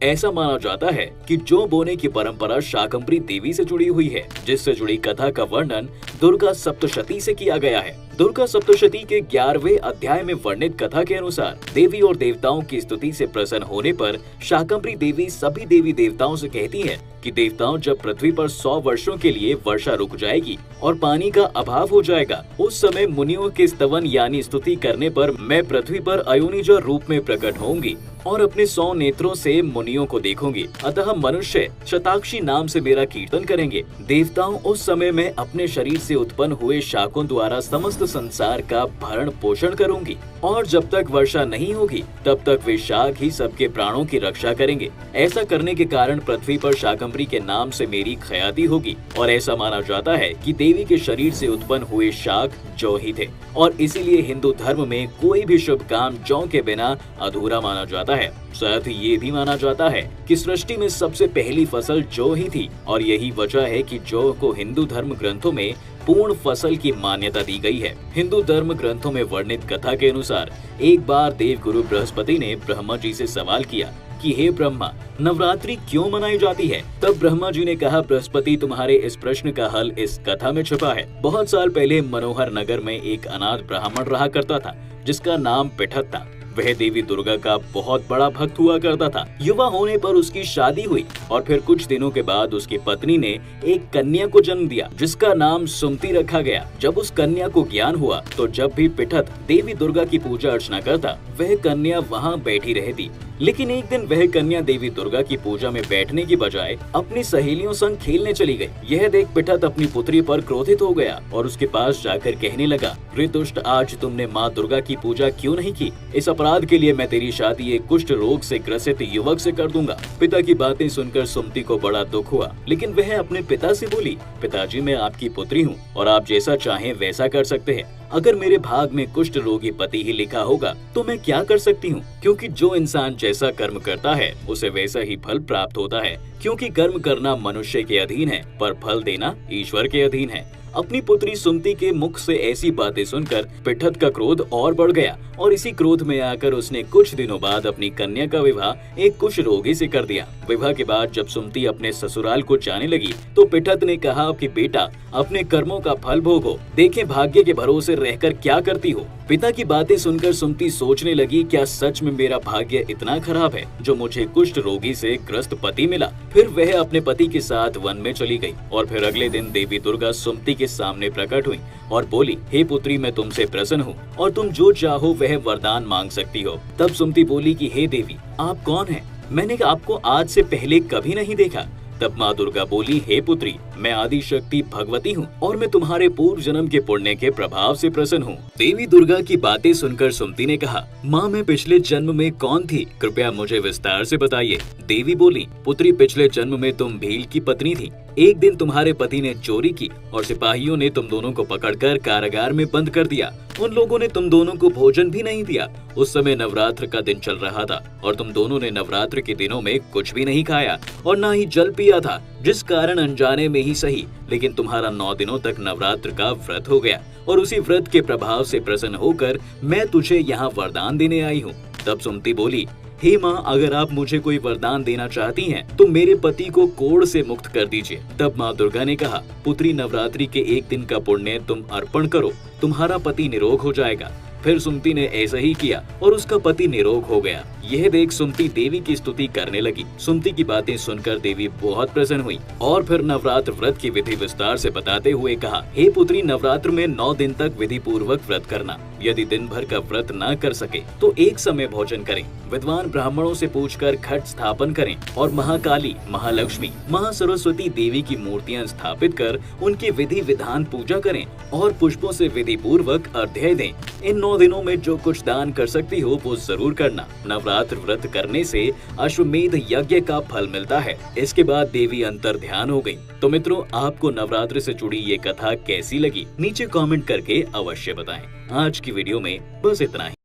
ऐसा माना जाता है कि जौ बोने की परंपरा शाकंभरी देवी से जुड़ी हुई है, जिससे जुड़ी कथा का वर्णन दुर्गा सप्तशती से किया गया है। दुर्गा सप्तशती के 11वें अध्याय में वर्णित कथा के अनुसार देवी और देवताओं की स्तुति से प्रसन्न होने पर शाकंभरी देवी सभी देवी देवताओं से कहती है कि देवताओं, जब पृथ्वी पर 100 वर्षों के लिए वर्षा रुक जाएगी और पानी का अभाव हो जाएगा, उस समय मुनियों के स्तवन यानी स्तुति करने पर मैं पृथ्वी पर अयोनिजा रूप में प्रकट होंगी और अपने 100 नेत्रों से मुनियों को देखूंगी। अतः मनुष्य शताक्षी नाम से मेरा कीर्तन करेंगे। देवताओं, उस समय मैं अपने शरीर से उत्पन्न हुए शाकों द्वारा समस्त संसार का भरण पोषण करूंगी और जब तक वर्षा नहीं होगी तब तक वे शाक ही सबके प्राणों की रक्षा करेंगे। ऐसा करने के कारण पृथ्वी पर शाकंभरी के नाम से मेरी ख्याति होगी और ऐसा माना जाता है कि देवी के शरीर से उत्पन्न हुए शाक जौ ही थे और इसीलिए हिंदू धर्म में कोई भी शुभ काम जौ के बिना अधूरा माना जाता है। साथ ही ये भी माना जाता है कि सृष्टि में सबसे पहली फसल जौ ही थी और यही वजह है कि जौ को हिंदू धर्म ग्रंथों में पूर्ण फसल की मान्यता दी गई है। हिंदू धर्म ग्रंथों में वर्णित कथा के अनुसार एक बार देव गुरु बृहस्पति ने ब्रह्मा जी से सवाल किया कि हे ब्रह्मा, नवरात्रि क्यों मनाई जाती है? तब ब्रह्मा जी ने कहा, बृहस्पति, तुम्हारे इस प्रश्न का हल इस कथा में छुपा है। बहुत साल पहले मनोहर नगर में एक अनाथ ब्राह्मण रहा करता था जिसका नाम पिठत था। वह देवी दुर्गा का बहुत बड़ा भक्त हुआ करता था। युवा होने पर उसकी शादी हुई और फिर कुछ दिनों के बाद उसकी पत्नी ने एक कन्या को जन्म दिया जिसका नाम सुमति रखा गया। जब उस कन्या को ज्ञान हुआ तो जब भी पिठत देवी दुर्गा की पूजा अर्चना करता, वह कन्या वहाँ बैठी रहती। लेकिन एक दिन वह कन्या देवी दुर्गा की पूजा में बैठने की बजाय अपनी सहेलियों संग खेलने चली गई। यह देख पिठत अपनी पुत्री पर क्रोधित हो गया और उसके पास जाकर कहने लगा, रे दुष्ट, आज तुमने माँ दुर्गा की पूजा क्यों नहीं की? इस अपराध के लिए मैं तेरी शादी एक कुष्ठ रोग से ग्रसित युवक से कर दूंगा। पिता की बातें सुनकर सुमति को बड़ा दुख हुआ, लेकिन वह अपने पिता से बोली, पिताजी, मैं आपकी पुत्री हूँ और आप जैसा चाहें वैसा कर सकते हैं। अगर मेरे भाग में कुष्ठ रोगी पति ही लिखा होगा तो मैं क्या कर सकती हूँ? क्योंकि जो इंसान जैसा कर्म करता है उसे वैसा ही फल प्राप्त होता है। क्योंकि कर्म करना मनुष्य के अधीन है पर फल देना ईश्वर के अधीन है। अपनी पुत्री सुमति के मुख से ऐसी बातें सुनकर पिठत का क्रोध और बढ़ गया और इसी क्रोध में आकर उसने कुछ दिनों बाद अपनी कन्या का विवाह एक कुष्ठ रोगी से कर दिया। विवाह के बाद जब सुमति अपने ससुराल को जाने लगी तो पिठत ने कहा कि बेटा, अपने कर्मों का फल भोगो, देखें भाग्य के भरोसे रहकर क्या करती हो। पिता की बातें सुनकर सुमति सोचने लगी, क्या सच में मेरा भाग्य इतना खराब है जो मुझे कुष्ठ रोगी से ग्रस्त पति मिला? फिर वह अपने पति के साथ वन में चली गई और फिर अगले दिन देवी दुर्गा सुमति के सामने प्रकट हुई और बोली, हे पुत्री, मैं तुमसे प्रसन्न हूँ और तुम जो चाहो वह वरदान मांग सकती हो। तब सुमति बोली कि हे देवी, आप कौन हैं? मैंने आपको आज से पहले कभी नहीं देखा। तब माँ दुर्गा बोली, हे पुत्री, मैं आदि शक्ति भगवती हूँ और मैं तुम्हारे पूर्व जन्म के पुण्य के प्रभाव से प्रसन्न हूँ। देवी दुर्गा की बातें सुनकर सुमति ने कहा, माँ, मैं पिछले जन्म में कौन थी? कृपया मुझे विस्तार से बताइए। देवी बोली, पुत्री, पिछले जन्म में तुम भील की पत्नी थी। एक दिन तुम्हारे पति ने चोरी की और सिपाहियों ने तुम दोनों को पकड़कर कारागार में बंद कर दिया। उन लोगों ने तुम दोनों को भोजन भी नहीं दिया। उस समय नवरात्र का दिन चल रहा था और तुम दोनों ने नवरात्र के दिनों में कुछ भी नहीं खाया और ना ही जल पिया था, जिस कारण अनजाने में ही सही, लेकिन तुम्हारा 9 दिनों तक नवरात्र का व्रत हो गया और उसी व्रत के प्रभाव से प्रसन्न होकर मैं तुझे यहाँ वरदान देने आई हूँ। तब सुमति बोली, हे माँ, अगर आप मुझे कोई वरदान देना चाहती हैं तो मेरे पति को कोढ़ से मुक्त कर दीजिए। तब माँ दुर्गा ने कहा, पुत्री, नवरात्रि के एक दिन का पुण्य तुम अर्पण करो, तुम्हारा पति निरोग हो जाएगा। फिर सुमति ने ऐसा ही किया और उसका पति निरोग हो गया। यह देख सुमति देवी की स्तुति करने लगी। सुमति की बातें सुनकर देवी बहुत प्रसन्न हुई और फिर नवरात्र व्रत की विधि विस्तार से बताते हुए कहा, हे पुत्री, नवरात्र में 9 दिन तक विधि पूर्वक व्रत करना। यदि दिन भर का व्रत न कर सके तो एक समय भोजन करें। विद्वान ब्राह्मणों से पूछकर घट स्थापन करें और महाकाली, महालक्ष्मी, महासरस्वती देवी की मूर्तियां स्थापित कर उनकी विधि विधान पूजा करें और पुष्पों से विधि पूर्वक अर्घ्य दें। इन 9 दिनों में जो कुछ दान कर सकती हो वो जरूर करना। नवरात्र व्रत करने से अश्वमेध यज्ञ का फल मिलता है। इसके बाद देवी अंतर ध्यान हो गई। तो मित्रों, आपको नवरात्र से जुड़ी ये कथा कैसी लगी? नीचे कमेंट करके अवश्य बताएं। आज की वीडियो में बस इतना ही।